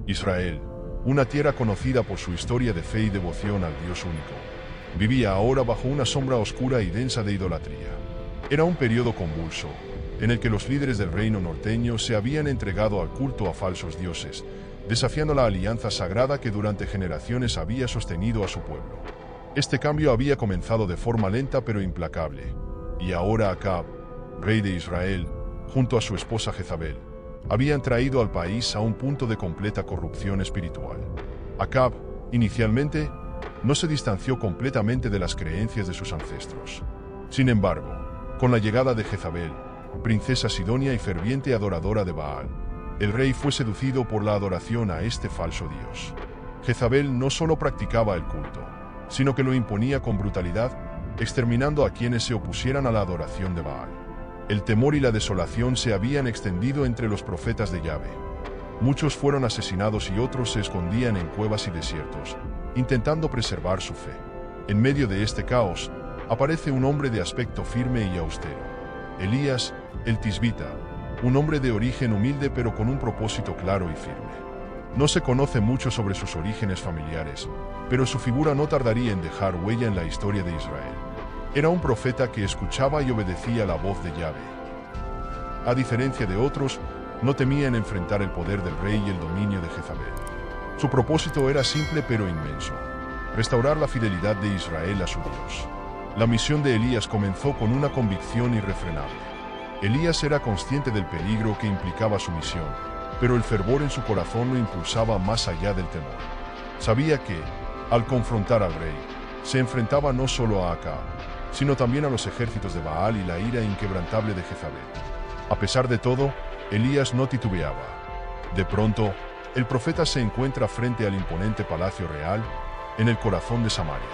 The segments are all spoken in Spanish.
Israel, una tierra conocida por su historia de fe y devoción al Dios único, vivía ahora bajo una sombra oscura y densa de idolatría. Era un periodo convulso, en el que los líderes del reino norteño se habían entregado al culto a falsos dioses, desafiando la alianza sagrada que durante generaciones había sostenido a su pueblo. Este cambio había comenzado de forma lenta pero implacable, y ahora Acab, rey de Israel, junto a su esposa Jezabel, habían traído al país a un punto de completa corrupción espiritual. Acab, inicialmente, no se distanció completamente de las creencias de sus ancestros. Sin embargo, con la llegada de Jezabel, princesa sidonia y ferviente adoradora de Baal, el rey fue seducido por la adoración a este falso dios. Jezabel no solo practicaba el culto, sino que lo imponía con brutalidad, exterminando a quienes se opusieran a la adoración de Baal. El temor y la desolación se habían extendido entre los profetas de Yahvé. Muchos fueron asesinados y otros se escondían en cuevas y desiertos, intentando preservar su fe. En medio de este caos, aparece un hombre de aspecto firme y austero. Elías, el tisbita, un hombre de origen humilde pero con un propósito claro y firme. No se conoce mucho sobre sus orígenes familiares, pero su figura no tardaría en dejar huella en la historia de Israel. Era un profeta que escuchaba y obedecía la voz de Yahvé. A diferencia de otros, no temía en enfrentar el poder del rey y el dominio de Jezabel. Su propósito era simple pero inmenso: restaurar la fidelidad de Israel a su Dios. La misión de Elías comenzó con una convicción irrefrenable. Elías era consciente del peligro que implicaba su misión, pero el fervor en su corazón lo impulsaba más allá del temor. Sabía que, al confrontar al rey, se enfrentaba no solo a Acab, sino también a los ejércitos de Baal y la ira inquebrantable de Jezabel. A pesar de todo, Elías no titubeaba. De pronto, el profeta se encuentra frente al imponente palacio real, en el corazón de Samaria.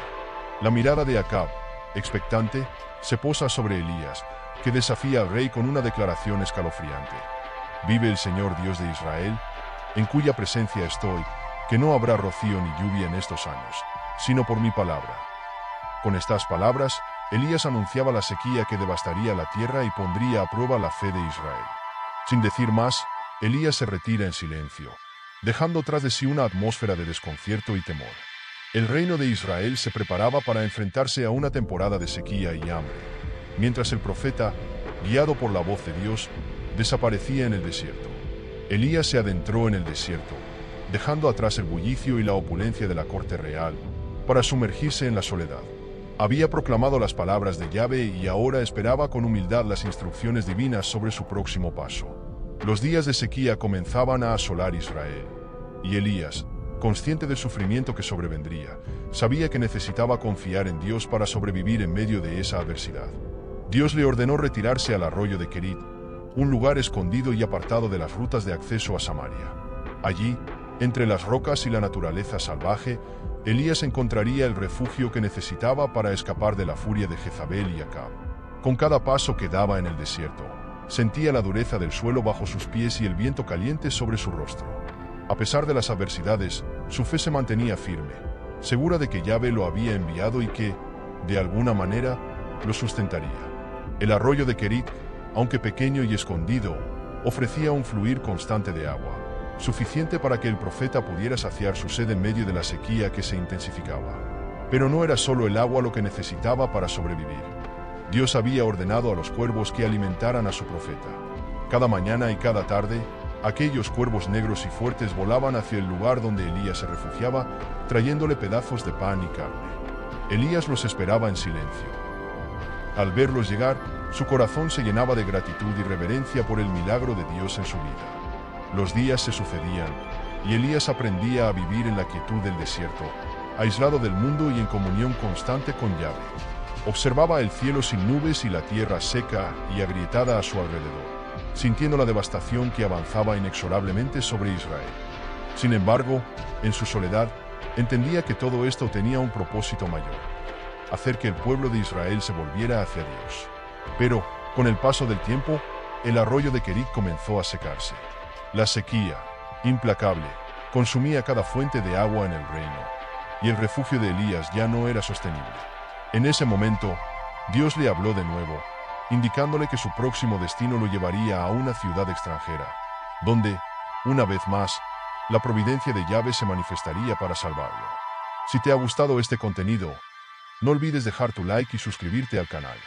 La mirada de Acab, expectante, se posa sobre Elías, que desafía al rey con una declaración escalofriante. Vive el Señor Dios de Israel, en cuya presencia estoy, que no habrá rocío ni lluvia en estos años, sino por mi palabra. Con estas palabras, Elías anunciaba la sequía que devastaría la tierra y pondría a prueba la fe de Israel. Sin decir más, Elías se retira en silencio, dejando tras de sí una atmósfera de desconcierto y temor. El reino de Israel se preparaba para enfrentarse a una temporada de sequía y hambre, mientras el profeta, guiado por la voz de Dios, desaparecía en el desierto. Elías se adentró en el desierto, dejando atrás el bullicio y la opulencia de la corte real, para sumergirse en la soledad. Había proclamado las palabras de Yahvé y ahora esperaba con humildad las instrucciones divinas sobre su próximo paso. Los días de sequía comenzaban a asolar Israel, y Elías, consciente del sufrimiento que sobrevendría, sabía que necesitaba confiar en Dios para sobrevivir en medio de esa adversidad. Dios le ordenó retirarse al arroyo de Kerit, un lugar escondido y apartado de las rutas de acceso a Samaria. Allí, entre las rocas y la naturaleza salvaje, Elías encontraría el refugio que necesitaba para escapar de la furia de Jezabel y Acab. Con cada paso que daba en el desierto, sentía la dureza del suelo bajo sus pies y el viento caliente sobre su rostro. A pesar de las adversidades, su fe se mantenía firme, segura de que Yahvé lo había enviado y que, de alguna manera, lo sustentaría. El arroyo de Kerit, aunque pequeño y escondido, ofrecía un fluir constante de agua, suficiente para que el profeta pudiera saciar su sed en medio de la sequía que se intensificaba. Pero no era solo el agua lo que necesitaba para sobrevivir. Dios había ordenado a los cuervos que alimentaran a su profeta. Cada mañana y cada tarde, aquellos cuervos negros y fuertes volaban hacia el lugar donde Elías se refugiaba, trayéndole pedazos de pan y carne. Elías los esperaba en silencio. Al verlos llegar, su corazón se llenaba de gratitud y reverencia por el milagro de Dios en su vida. Los días se sucedían, y Elías aprendía a vivir en la quietud del desierto, aislado del mundo y en comunión constante con Yahvé. Observaba el cielo sin nubes y la tierra seca y agrietada a su alrededor, sintiendo la devastación que avanzaba inexorablemente sobre Israel. Sin embargo, en su soledad, entendía que todo esto tenía un propósito mayor: hacer que el pueblo de Israel se volviera hacia Dios. Pero, con el paso del tiempo, el arroyo de Kerit comenzó a secarse. La sequía, implacable, consumía cada fuente de agua en el reino, y el refugio de Elías ya no era sostenible. En ese momento, Dios le habló de nuevo, indicándole que su próximo destino lo llevaría a una ciudad extranjera, donde, una vez más, la providencia de Yahvé se manifestaría para salvarlo. Si te ha gustado este contenido, no olvides dejar tu like y suscribirte al canal.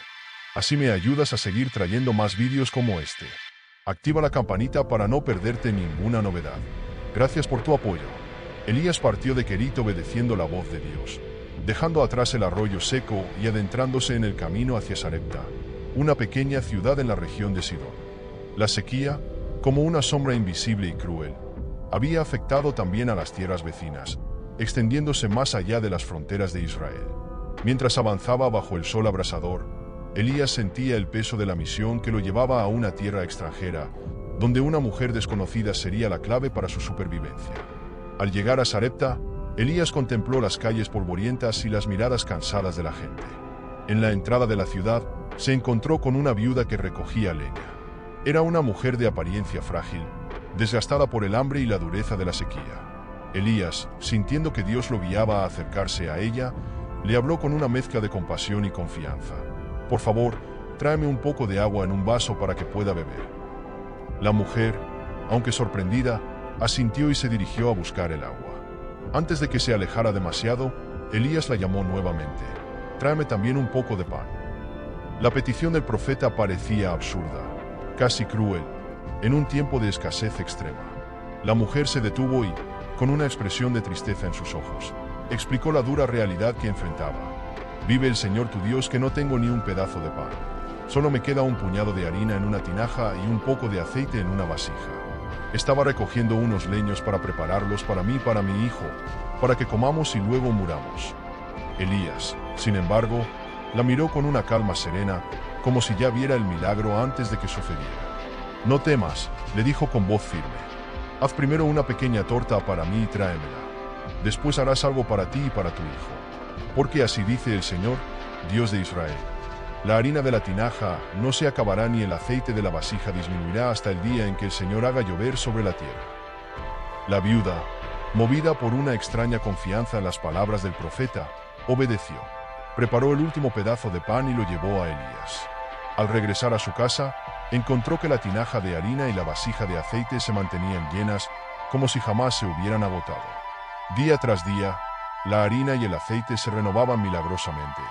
Así me ayudas a seguir trayendo más vídeos como este. Activa la campanita para no perderte ninguna novedad. Gracias por tu apoyo. Elías partió de Querit obedeciendo la voz de Dios, dejando atrás el arroyo seco y adentrándose en el camino hacia Sarepta, una pequeña ciudad en la región de Sidón. La sequía, como una sombra invisible y cruel, había afectado también a las tierras vecinas, extendiéndose más allá de las fronteras de Israel. Mientras avanzaba bajo el sol abrasador, Elías sentía el peso de la misión que lo llevaba a una tierra extranjera, donde una mujer desconocida sería la clave para su supervivencia. Al llegar a Sarepta, Elías contempló las calles polvorientas y las miradas cansadas de la gente. En la entrada de la ciudad, se encontró con una viuda que recogía leña. Era una mujer de apariencia frágil, desgastada por el hambre y la dureza de la sequía. Elías, sintiendo que Dios lo guiaba a acercarse a ella, le habló con una mezcla de compasión y confianza. «Por favor, tráeme un poco de agua en un vaso para que pueda beber». La mujer, aunque sorprendida, asintió y se dirigió a buscar el agua. Antes de que se alejara demasiado, Elías la llamó nuevamente. «Tráeme también un poco de pan». La petición del profeta parecía absurda, casi cruel, en un tiempo de escasez extrema. La mujer se detuvo y, con una expresión de tristeza en sus ojos, explicó la dura realidad que enfrentaba. «Vive el Señor tu Dios que no tengo ni un pedazo de pan. Solo me queda un puñado de harina en una tinaja y un poco de aceite en una vasija. Estaba recogiendo unos leños para prepararlos para mí y para mi hijo, para que comamos y luego muramos». Elías, sin embargo, la miró con una calma serena, como si ya viera el milagro antes de que sucediera. «No temas», le dijo con voz firme. «Haz primero una pequeña torta para mí y tráemela. Después harás algo para ti y para tu hijo. Porque así dice el Señor, Dios de Israel: la harina de la tinaja no se acabará ni el aceite de la vasija disminuirá hasta el día en que el Señor haga llover sobre la tierra». La viuda, movida por una extraña confianza en las palabras del profeta, obedeció. Preparó el último pedazo de pan y lo llevó a Elías. Al regresar a su casa, encontró que la tinaja de harina y la vasija de aceite se mantenían llenas, como si jamás se hubieran agotado. Día tras día, la harina y el aceite se renovaban milagrosamente,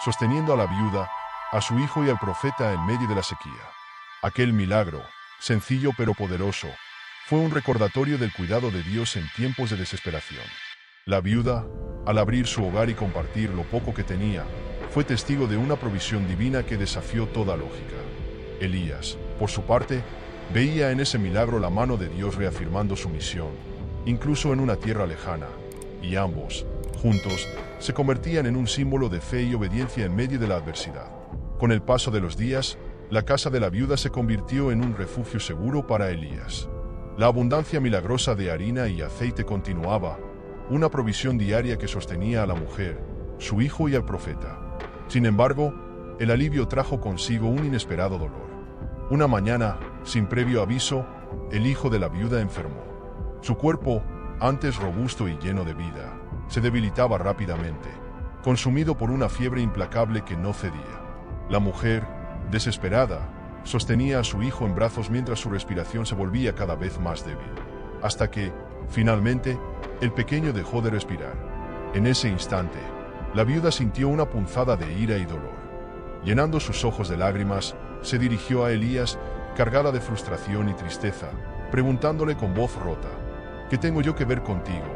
sosteniendo a la viuda, a su hijo y al profeta en medio de la sequía. Aquel milagro, sencillo pero poderoso, fue un recordatorio del cuidado de Dios en tiempos de desesperación. La viuda, al abrir su hogar y compartir lo poco que tenía, fue testigo de una provisión divina que desafió toda lógica. Elías, por su parte, veía en ese milagro la mano de Dios reafirmando su misión, incluso en una tierra lejana, y ambos, juntos, se convertían en un símbolo de fe y obediencia en medio de la adversidad. Con el paso de los días, la casa de la viuda se convirtió en un refugio seguro para Elías. La abundancia milagrosa de harina y aceite continuaba, una provisión diaria que sostenía a la mujer, su hijo y al profeta. Sin embargo, el alivio trajo consigo un inesperado dolor. Una mañana, sin previo aviso, el hijo de la viuda enfermó. Su cuerpo, antes robusto y lleno de vida, se debilitaba rápidamente, consumido por una fiebre implacable que no cedía. La mujer, desesperada, sostenía a su hijo en brazos mientras su respiración se volvía cada vez más débil, hasta que, finalmente, el pequeño dejó de respirar. En ese instante, la viuda sintió una punzada de ira y dolor. Llenando sus ojos de lágrimas, se dirigió a Elías, cargada de frustración y tristeza, preguntándole con voz rota: «¿Qué tengo yo que ver contigo,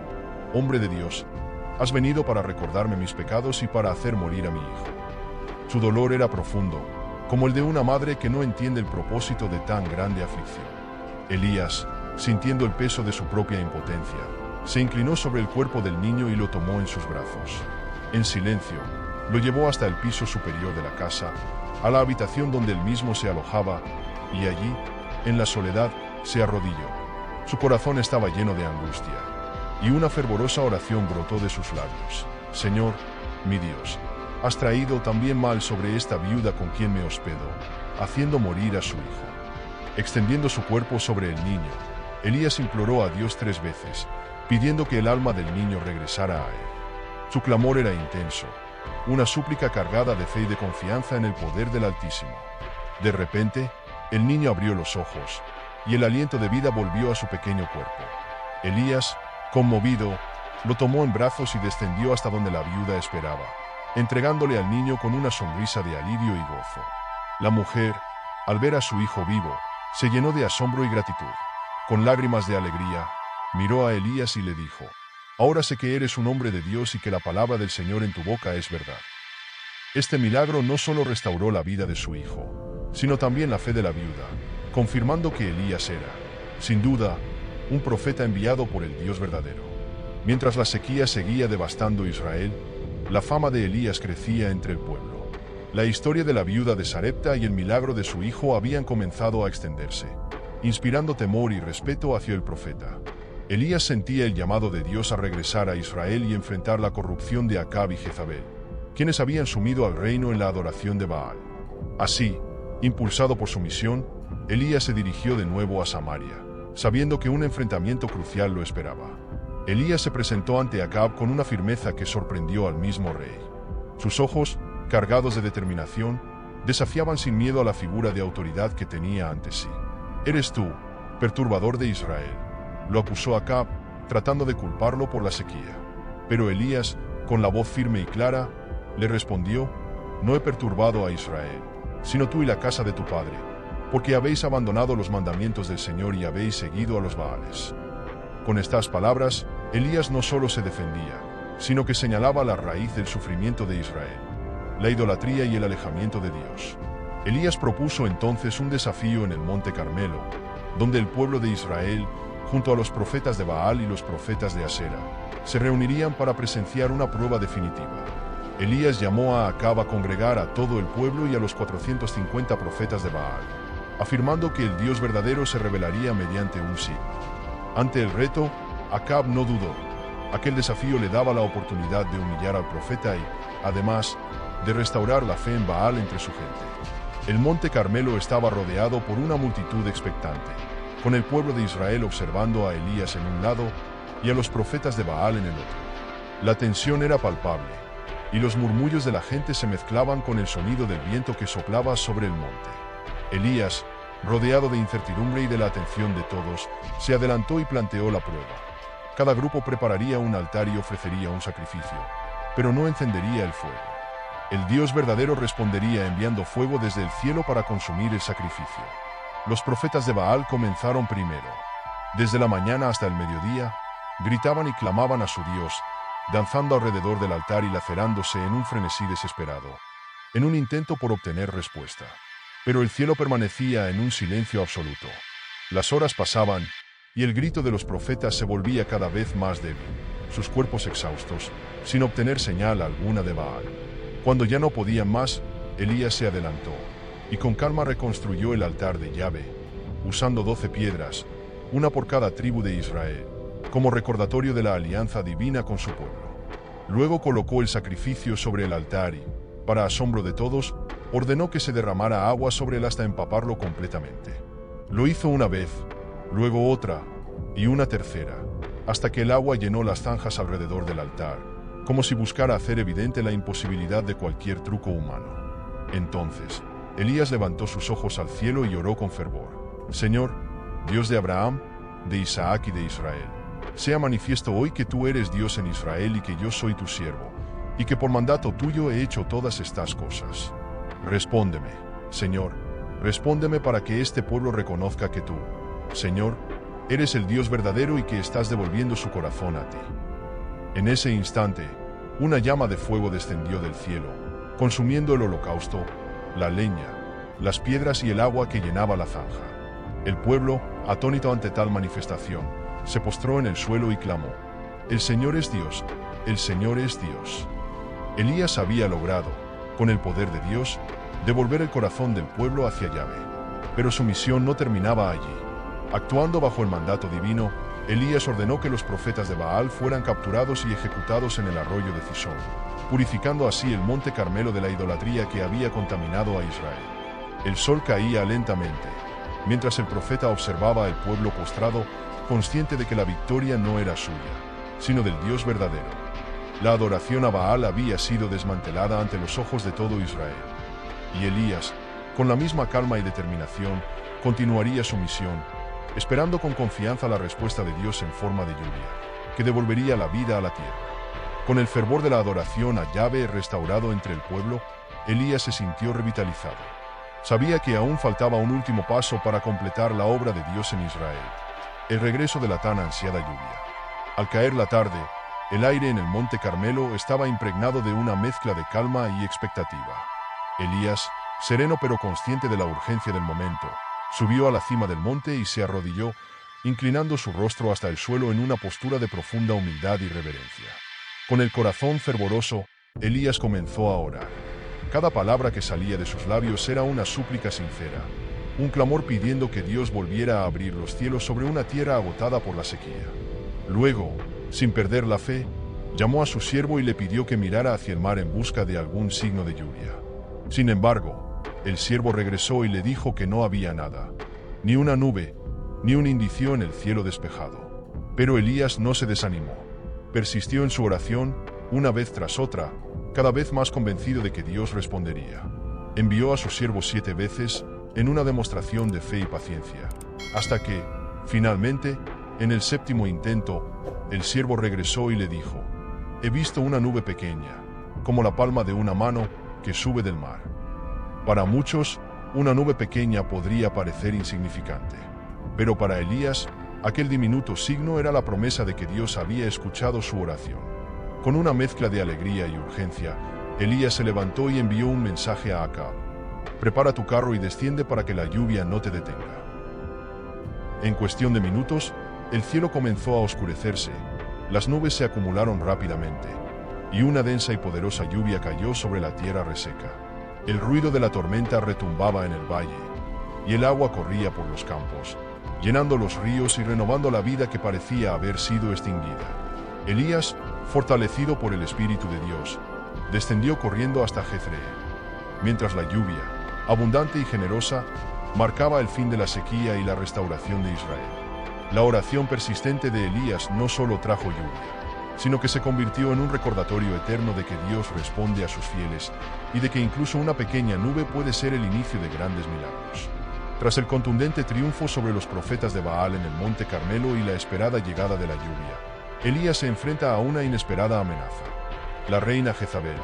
hombre de Dios? Has venido para recordarme mis pecados y para hacer morir a mi hijo». Su dolor era profundo, como el de una madre que no entiende el propósito de tan grande aflicción. Elías, sintiendo el peso de su propia impotencia, se inclinó sobre el cuerpo del niño y lo tomó en sus brazos. En silencio, lo llevó hasta el piso superior de la casa, a la habitación donde él mismo se alojaba, y allí, en la soledad, se arrodilló. Su corazón estaba lleno de angustia, y una fervorosa oración brotó de sus labios: «Señor, mi Dios, has traído también mal sobre esta viuda con quien me hospedo, haciendo morir a su hijo». Extendiendo su cuerpo sobre el niño, Elías imploró a Dios 3 veces, pidiendo que el alma del niño regresara a él. Su clamor era intenso, una súplica cargada de fe y de confianza en el poder del Altísimo. De repente, el niño abrió los ojos, y el aliento de vida volvió a su pequeño cuerpo. Elías, conmovido, lo tomó en brazos y descendió hasta donde la viuda esperaba, entregándole al niño con una sonrisa de alivio y gozo. La mujer, al ver a su hijo vivo, se llenó de asombro y gratitud. Con lágrimas de alegría, miró a Elías y le dijo: «Ahora sé que eres un hombre de Dios y que la palabra del Señor en tu boca es verdad». Este milagro no solo restauró la vida de su hijo, sino también la fe de la viuda, confirmando que Elías era, sin duda, un profeta enviado por el Dios verdadero. Mientras la sequía seguía devastando Israel, la fama de Elías crecía entre el pueblo. La historia de la viuda de Sarepta y el milagro de su hijo habían comenzado a extenderse, inspirando temor y respeto hacia el profeta. Elías sentía el llamado de Dios a regresar a Israel y enfrentar la corrupción de Acab y Jezabel, quienes habían sumido al reino en la adoración de Baal. Así, impulsado por su misión, Elías se dirigió de nuevo a Samaria, sabiendo que un enfrentamiento crucial lo esperaba. Elías se presentó ante Acab con una firmeza que sorprendió al mismo rey. Sus ojos, cargados de determinación, desafiaban sin miedo a la figura de autoridad que tenía ante sí. «Eres tú, perturbador de Israel», lo acusó Acab, tratando de culparlo por la sequía. Pero Elías, con la voz firme y clara, le respondió: «No he perturbado a Israel, sino tú y la casa de tu padre, porque habéis abandonado los mandamientos del Señor y habéis seguido a los Baales». Con estas palabras, Elías no solo se defendía, sino que señalaba la raíz del sufrimiento de Israel: la idolatría y el alejamiento de Dios. Elías propuso entonces un desafío en el Monte Carmelo, donde el pueblo de Israel, junto a los profetas de Baal y los profetas de Asera, se reunirían para presenciar una prueba definitiva. Elías llamó a Acab a congregar a todo el pueblo y a los 450 profetas de Baal, afirmando que el Dios verdadero se revelaría mediante un signo. Ante el reto, Acab no dudó. Aquel desafío le daba la oportunidad de humillar al profeta y, además, de restaurar la fe en Baal entre su gente. El Monte Carmelo estaba rodeado por una multitud expectante, con el pueblo de Israel observando a Elías en un lado y a los profetas de Baal en el otro. La tensión era palpable, y los murmullos de la gente se mezclaban con el sonido del viento que soplaba sobre el monte. Elías, rodeado de incertidumbre y de la atención de todos, se adelantó y planteó la prueba. Cada grupo prepararía un altar y ofrecería un sacrificio, pero no encendería el fuego. El Dios verdadero respondería enviando fuego desde el cielo para consumir el sacrificio. Los profetas de Baal comenzaron primero. Desde la mañana hasta el mediodía, gritaban y clamaban a su Dios, danzando alrededor del altar y lacerándose en un frenesí desesperado, en un intento por obtener respuesta. Pero el cielo permanecía en un silencio absoluto. Las horas pasaban, y el grito de los profetas se volvía cada vez más débil, sus cuerpos exhaustos, sin obtener señal alguna de Baal. Cuando ya no podían más, Elías se adelantó, y con calma reconstruyó el altar de Yahvé, usando 12 piedras, una por cada tribu de Israel, como recordatorio de la alianza divina con su pueblo. Luego colocó el sacrificio sobre el altar y, para asombro de todos, ordenó que se derramara agua sobre él hasta empaparlo completamente. Lo hizo una vez, luego otra, y una tercera, hasta que el agua llenó las zanjas alrededor del altar, como si buscara hacer evidente la imposibilidad de cualquier truco humano. Entonces, Elías levantó sus ojos al cielo y oró con fervor: «Señor, Dios de Abraham, de Isaac y de Israel, sea manifiesto hoy que tú eres Dios en Israel y que yo soy tu siervo, y que por mandato tuyo he hecho todas estas cosas. Respóndeme, Señor, respóndeme para que este pueblo reconozca que tú, Señor, eres el Dios verdadero y que estás devolviendo su corazón a ti». En ese instante, una llama de fuego descendió del cielo, consumiendo el holocausto, la leña, las piedras y el agua que llenaba la zanja. El pueblo, atónito ante tal manifestación, se postró en el suelo y clamó: «El Señor es Dios, el Señor es Dios». Elías había logrado, con el poder de Dios, devolver el corazón del pueblo hacia Yahvé. Pero su misión no terminaba allí. Actuando bajo el mandato divino, Elías ordenó que los profetas de Baal fueran capturados y ejecutados en el arroyo de Cisón, purificando así el Monte Carmelo de la idolatría que había contaminado a Israel. El sol caía lentamente, mientras el profeta observaba al pueblo postrado, consciente de que la victoria no era suya, sino del Dios verdadero. La adoración a Baal había sido desmantelada ante los ojos de todo Israel. Y Elías, con la misma calma y determinación, continuaría su misión, esperando con confianza la respuesta de Dios en forma de lluvia, que devolvería la vida a la tierra. Con el fervor de la adoración a Yahvé restaurado entre el pueblo, Elías se sintió revitalizado. Sabía que aún faltaba un último paso para completar la obra de Dios en Israel, el regreso de la tan ansiada lluvia. Al caer la tarde, el aire en el monte Carmelo estaba impregnado de una mezcla de calma y expectativa. Elías, sereno pero consciente de la urgencia del momento, subió a la cima del monte y se arrodilló, inclinando su rostro hasta el suelo en una postura de profunda humildad y reverencia. Con el corazón fervoroso, Elías comenzó a orar. Cada palabra que salía de sus labios era una súplica sincera, un clamor pidiendo que Dios volviera a abrir los cielos sobre una tierra agotada por la sequía. Luego, sin perder la fe, llamó a su siervo y le pidió que mirara hacia el mar en busca de algún signo de lluvia. Sin embargo, el siervo regresó y le dijo que no había nada, ni una nube, ni un indicio en el cielo despejado. Pero Elías no se desanimó. Persistió en su oración, una vez tras otra, cada vez más convencido de que Dios respondería. Envió a su siervo 7 veces, en una demostración de fe y paciencia, hasta que, finalmente, en el 7º intento, el siervo regresó y le dijo: «He visto una nube pequeña, como la palma de una mano, que sube del mar». Para muchos, una nube pequeña podría parecer insignificante, pero para Elías, aquel diminuto signo era la promesa de que Dios había escuchado su oración. Con una mezcla de alegría y urgencia, Elías se levantó y envió un mensaje a Acab: «Prepara tu carro y desciende para que la lluvia no te detenga». En cuestión de minutos, el cielo comenzó a oscurecerse, las nubes se acumularon rápidamente, y una densa y poderosa lluvia cayó sobre la tierra reseca. El ruido de la tormenta retumbaba en el valle, y el agua corría por los campos, llenando los ríos y renovando la vida que parecía haber sido extinguida. Elías, fortalecido por el Espíritu de Dios, descendió corriendo hasta Jezreel, mientras la lluvia, abundante y generosa, marcaba el fin de la sequía y la restauración de Israel. La oración persistente de Elías no solo trajo lluvia, sino que se convirtió en un recordatorio eterno de que Dios responde a sus fieles y de que incluso una pequeña nube puede ser el inicio de grandes milagros. Tras el contundente triunfo sobre los profetas de Baal en el monte Carmelo y la esperada llegada de la lluvia, Elías se enfrenta a una inesperada amenaza. La reina Jezabel,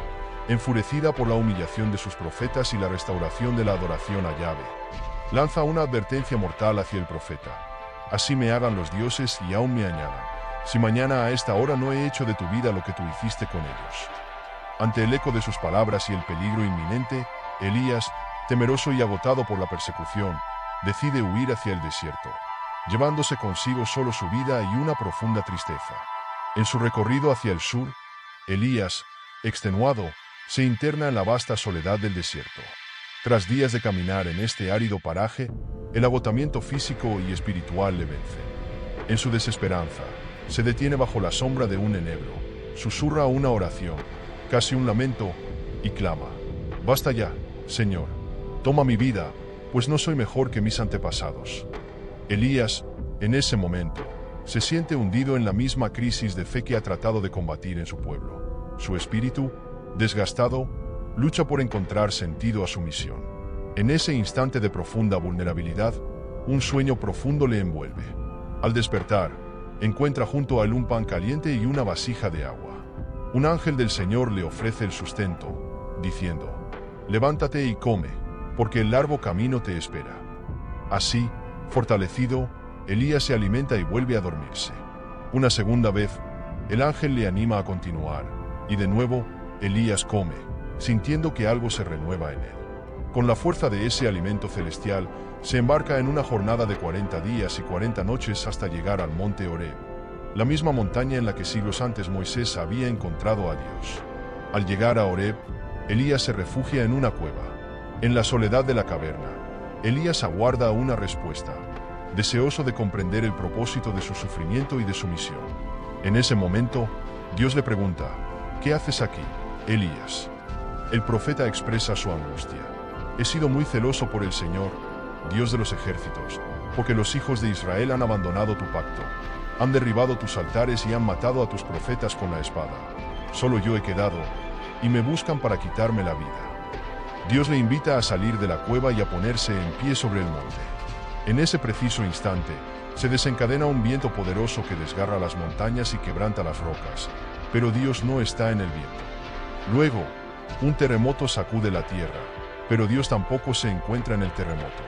enfurecida por la humillación de sus profetas y la restauración de la adoración a Yahvé, lanza una advertencia mortal hacia el profeta: «Así me hagan los dioses y aún me añadan, si mañana a esta hora no he hecho de tu vida lo que tú hiciste con ellos». Ante el eco de sus palabras y el peligro inminente, Elías, temeroso y agotado por la persecución, decide huir hacia el desierto, llevándose consigo solo su vida y una profunda tristeza. En su recorrido hacia el sur, Elías, extenuado, se interna en la vasta soledad del desierto. Tras días de caminar en este árido paraje, el agotamiento físico y espiritual le vence. En su desesperanza, se detiene bajo la sombra de un enebro, susurra una oración, casi un lamento, y clama: «Basta ya, Señor, toma mi vida, pues no soy mejor que mis antepasados». Elías, en ese momento, se siente hundido en la misma crisis de fe que ha tratado de combatir en su pueblo. Su espíritu, desgastado, lucha por encontrar sentido a su misión. En ese instante de profunda vulnerabilidad, un sueño profundo le envuelve. Al despertar, encuentra junto a él un pan caliente y una vasija de agua. Un ángel del Señor le ofrece el sustento, diciendo: «Levántate y come, porque el largo camino te espera». Así, fortalecido, Elías se alimenta y vuelve a dormirse. Una segunda vez, el ángel le anima a continuar, y de nuevo, Elías come, sintiendo que algo se renueva en él. Con la fuerza de ese alimento celestial, se embarca en una jornada de 40 días y 40 noches hasta llegar al monte Horeb, la misma montaña en la que siglos antes Moisés había encontrado a Dios. Al llegar a Horeb, Elías se refugia en una cueva. En la soledad de la caverna, Elías aguarda una respuesta, deseoso de comprender el propósito de su sufrimiento y de su misión. En ese momento, Dios le pregunta: «¿Qué haces aquí, Elías?». El profeta expresa su angustia: «He sido muy celoso por el Señor, Dios de los ejércitos, porque los hijos de Israel han abandonado tu pacto, han derribado tus altares y han matado a tus profetas con la espada. Solo yo he quedado, y me buscan para quitarme la vida». Dios le invita a salir de la cueva y a ponerse en pie sobre el monte. En ese preciso instante, Se desencadena un viento poderoso que desgarra las montañas y quebranta las rocas, pero Dios no está en el viento. Luego, un terremoto sacude la tierra, pero Dios tampoco se encuentra en el terremoto.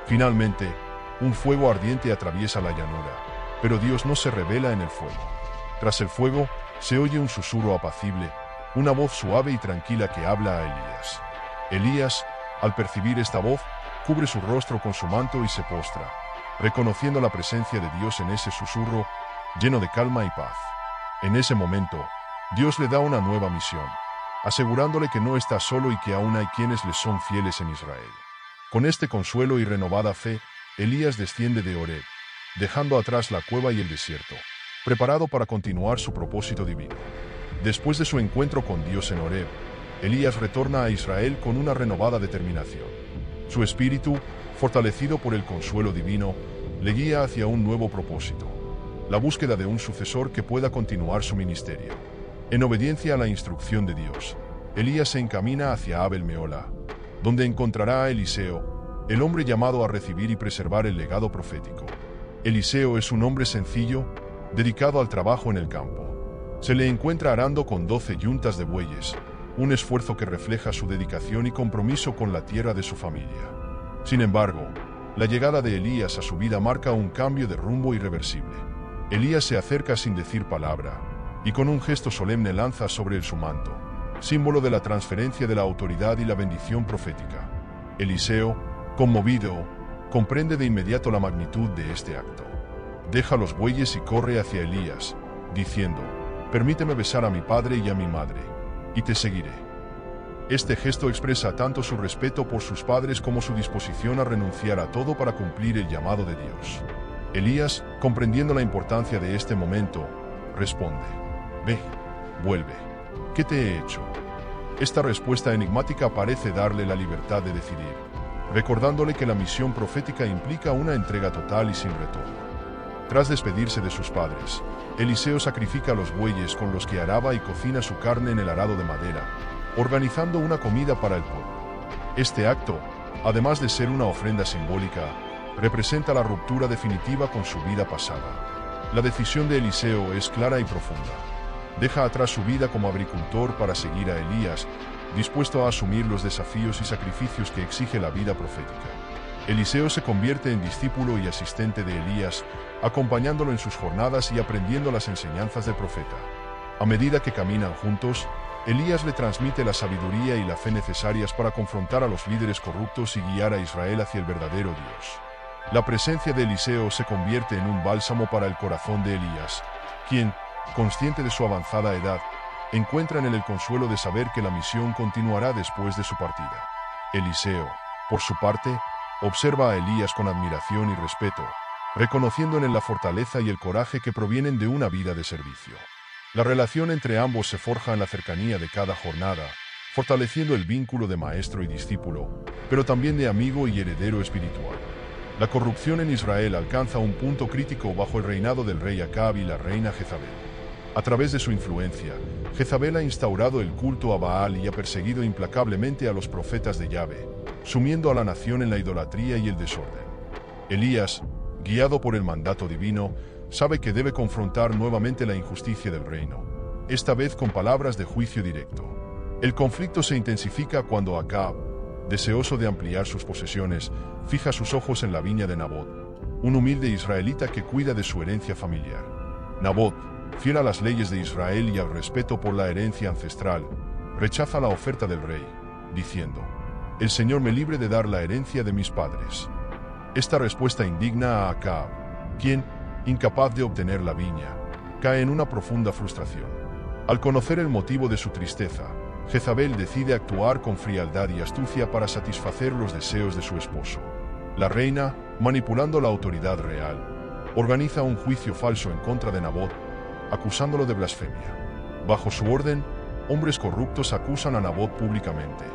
Finalmente, un fuego ardiente atraviesa la llanura, pero Dios no se revela en el fuego. Tras el fuego, se oye un susurro apacible, una voz suave y tranquila que habla a Elías. Elías, al percibir esta voz, cubre su rostro con su manto y se postra, reconociendo la presencia de Dios en ese susurro, lleno de calma y paz. En ese momento, Dios le da una nueva misión, asegurándole que no está solo y que aún hay quienes le son fieles en Israel. Con este consuelo y renovada fe, Elías desciende de Horeb, dejando atrás la cueva y el desierto, preparado para continuar su propósito divino. Después de su encuentro con Dios en Horeb, Elías retorna a Israel con una renovada determinación. Su espíritu, fortalecido por el consuelo divino, le guía hacia un nuevo propósito: la búsqueda de un sucesor que pueda continuar su ministerio. En obediencia a la instrucción de Dios, Elías se encamina hacia Abel Mehola, donde encontrará a Eliseo, el hombre llamado a recibir y preservar el legado profético. Eliseo es un hombre sencillo, dedicado al trabajo en el campo. Se le encuentra arando con 12 yuntas de bueyes, un esfuerzo que refleja su dedicación y compromiso con la tierra de su familia. Sin embargo, la llegada de Elías a su vida marca un cambio de rumbo irreversible. Elías se acerca sin decir palabra, y con un gesto solemne lanza sobre él su manto, símbolo de la transferencia de la autoridad y la bendición profética. Eliseo, conmovido, comprende de inmediato la magnitud de este acto. Deja los bueyes y corre hacia Elías, diciendo: «Permíteme besar a mi padre y a mi madre, y te seguiré». Este gesto expresa tanto su respeto por sus padres como su disposición a renunciar a todo para cumplir el llamado de Dios. Elías, comprendiendo la importancia de este momento, responde: «Ve, vuelve. ¿Qué te he hecho?». Esta respuesta enigmática parece darle la libertad de decidir, recordándole que la misión profética implica una entrega total y sin retorno. Tras despedirse de sus padres, Eliseo sacrifica los bueyes con los que araba y cocina su carne en el arado de madera, organizando una comida para el pueblo. Este acto, además de ser una ofrenda simbólica, representa la ruptura definitiva con su vida pasada. La decisión de Eliseo es clara y profunda. Deja atrás su vida como agricultor para seguir a Elías, dispuesto a asumir los desafíos y sacrificios que exige la vida profética. Eliseo se convierte en discípulo y asistente de Elías, acompañándolo en sus jornadas y aprendiendo las enseñanzas del profeta. A medida que caminan juntos, Elías le transmite la sabiduría y la fe necesarias para confrontar a los líderes corruptos y guiar a Israel hacia el verdadero Dios. La presencia de Eliseo se convierte en un bálsamo para el corazón de Elías, quien, consciente de su avanzada edad, encuentra en él el consuelo de saber que la misión continuará después de su partida. Eliseo, por su parte, observa a Elías con admiración y respeto, reconociendo en él la fortaleza y el coraje que provienen de una vida de servicio. La relación entre ambos se forja en la cercanía de cada jornada, fortaleciendo el vínculo de maestro y discípulo, pero también de amigo y heredero espiritual. La corrupción en Israel alcanza un punto crítico bajo el reinado del rey Acab y la reina Jezabel. A través de su influencia, Jezabel ha instaurado el culto a Baal y ha perseguido implacablemente a los profetas de Yahvé, sumiendo a la nación en la idolatría y el desorden. Elías, guiado por el mandato divino, sabe que debe confrontar nuevamente la injusticia del reino, esta vez con palabras de juicio directo. El conflicto se intensifica cuando Acab, deseoso de ampliar sus posesiones, fija sus ojos en la viña de Nabot, un humilde israelita que cuida de su herencia familiar. Nabot, fiel a las leyes de Israel y al respeto por la herencia ancestral, rechaza la oferta del rey, diciendo: «El Señor me libre de dar la herencia de mis padres». Esta respuesta indigna a Acab, quien, incapaz de obtener la viña, cae en una profunda frustración. Al conocer el motivo de su tristeza, Jezabel decide actuar con frialdad y astucia para satisfacer los deseos de su esposo. La reina, manipulando la autoridad real, organiza un juicio falso en contra de Nabot, acusándolo de blasfemia. Bajo su orden, hombres corruptos acusan a Nabot públicamente,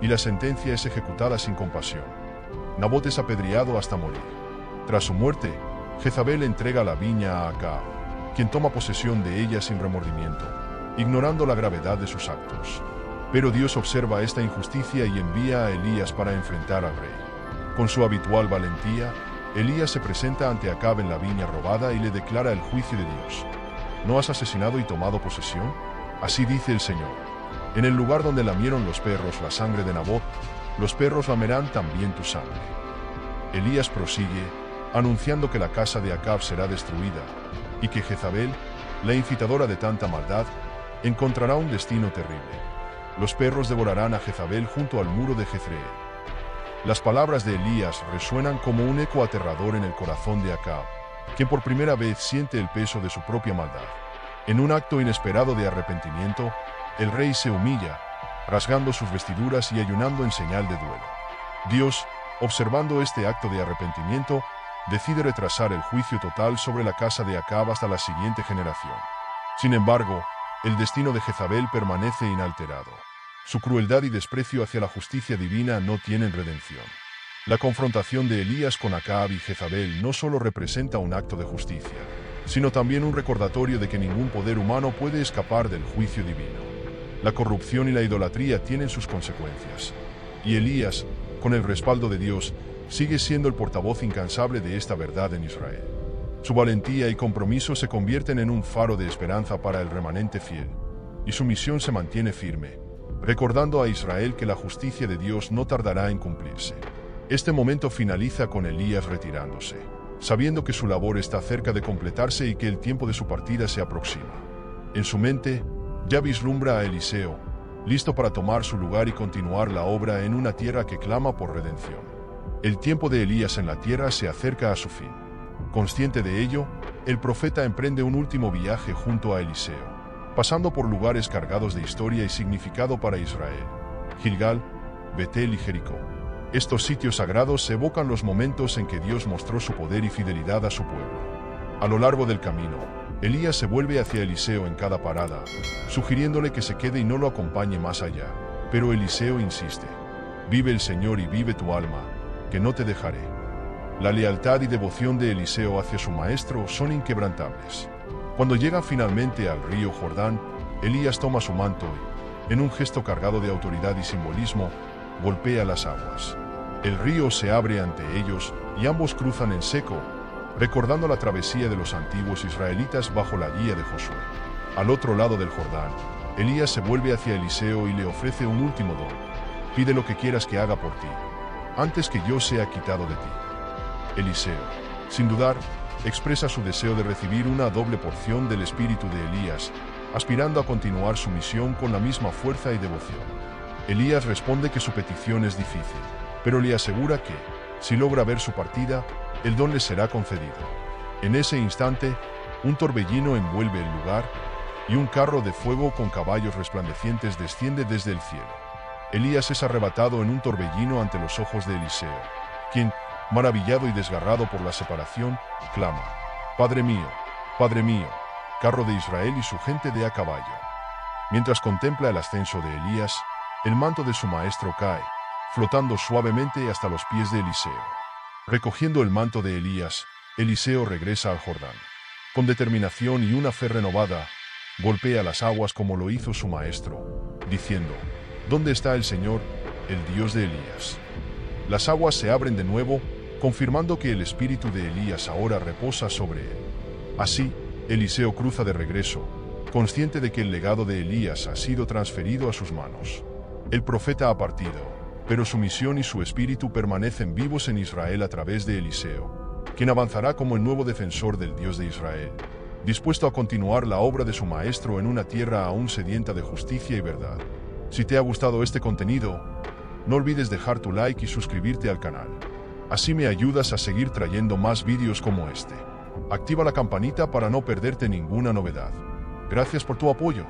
y la sentencia es ejecutada sin compasión. Nabot es apedreado hasta morir. Tras su muerte, Jezabel entrega la viña a Acab, quien toma posesión de ella sin remordimiento, ignorando la gravedad de sus actos. Pero Dios observa esta injusticia y envía a Elías para enfrentar al rey. Con su habitual valentía, Elías se presenta ante Acab en la viña robada y le declara el juicio de Dios. ¿No has asesinado y tomado posesión? Así dice el Señor. En el lugar donde lamieron los perros la sangre de Nabot, los perros lamerán también tu sangre. Elías prosigue, anunciando que la casa de Acab será destruida, y que Jezabel, la incitadora de tanta maldad, encontrará un destino terrible. Los perros devorarán a Jezabel junto al muro de Jezreel. Las palabras de Elías resuenan como un eco aterrador en el corazón de Acab, quien por primera vez siente el peso de su propia maldad. En un acto inesperado de arrepentimiento, el rey se humilla, rasgando sus vestiduras y ayunando en señal de duelo. Dios, observando este acto de arrepentimiento, decide retrasar el juicio total sobre la casa de Acab hasta la siguiente generación. Sin embargo, el destino de Jezabel permanece inalterado. Su crueldad y desprecio hacia la justicia divina no tienen redención. La confrontación de Elías con Acab y Jezabel no solo representa un acto de justicia, sino también un recordatorio de que ningún poder humano puede escapar del juicio divino. La corrupción y la idolatría tienen sus consecuencias, y Elías, con el respaldo de Dios, sigue siendo el portavoz incansable de esta verdad en Israel. Su valentía y compromiso se convierten en un faro de esperanza para el remanente fiel, y su misión se mantiene firme, recordando a Israel que la justicia de Dios no tardará en cumplirse. Este momento finaliza con Elías retirándose, sabiendo que su labor está cerca de completarse y que el tiempo de su partida se aproxima. En su mente, ya vislumbra a Eliseo, listo para tomar su lugar y continuar la obra en una tierra que clama por redención. El tiempo de Elías en la tierra se acerca a su fin. Consciente de ello, el profeta emprende un último viaje junto a Eliseo, pasando por lugares cargados de historia y significado para Israel: Gilgal, Betel y Jericó. Estos sitios sagrados evocan los momentos en que Dios mostró su poder y fidelidad a su pueblo. A lo largo del camino, Elías se vuelve hacia Eliseo en cada parada, sugiriéndole que se quede y no lo acompañe más allá. Pero Eliseo insiste: «Vive el Señor y vive tu alma, que no te dejaré». La lealtad y devoción de Eliseo hacia su maestro son inquebrantables. Cuando llegan finalmente al río Jordán, Elías toma su manto y, en un gesto cargado de autoridad y simbolismo, golpea las aguas. El río se abre ante ellos y ambos cruzan en seco, recordando la travesía de los antiguos israelitas bajo la guía de Josué. Al otro lado del Jordán, Elías se vuelve hacia Eliseo y le ofrece un último don: «Pide lo que quieras que haga por ti, antes que yo sea quitado de ti». Eliseo, sin dudar, expresa su deseo de recibir una doble porción del espíritu de Elías, aspirando a continuar su misión con la misma fuerza y devoción. Elías responde que su petición es difícil, pero le asegura que, si logra ver su partida, el don le será concedido. En ese instante, un torbellino envuelve el lugar, y un carro de fuego con caballos resplandecientes desciende desde el cielo. Elías es arrebatado en un torbellino ante los ojos de Eliseo, quien, maravillado y desgarrado por la separación, clama: Padre mío, carro de Israel y su gente de a caballo». Mientras contempla el ascenso de Elías, el manto de su maestro cae, flotando suavemente hasta los pies de Eliseo. Recogiendo el manto de Elías, Eliseo regresa al Jordán. Con determinación y una fe renovada, golpea las aguas como lo hizo su maestro, diciendo: «¿Dónde está el Señor, el Dios de Elías?». Las aguas se abren de nuevo, confirmando que el espíritu de Elías ahora reposa sobre él. Así, Eliseo cruza de regreso, consciente de que el legado de Elías ha sido transferido a sus manos. El profeta ha partido, pero su misión y su espíritu permanecen vivos en Israel a través de Eliseo, quien avanzará como el nuevo defensor del Dios de Israel, dispuesto a continuar la obra de su maestro en una tierra aún sedienta de justicia y verdad. Si te ha gustado este contenido, no olvides dejar tu like y suscribirte al canal. Así me ayudas a seguir trayendo más vídeos como este. Activa la campanita para no perderte ninguna novedad. Gracias por tu apoyo.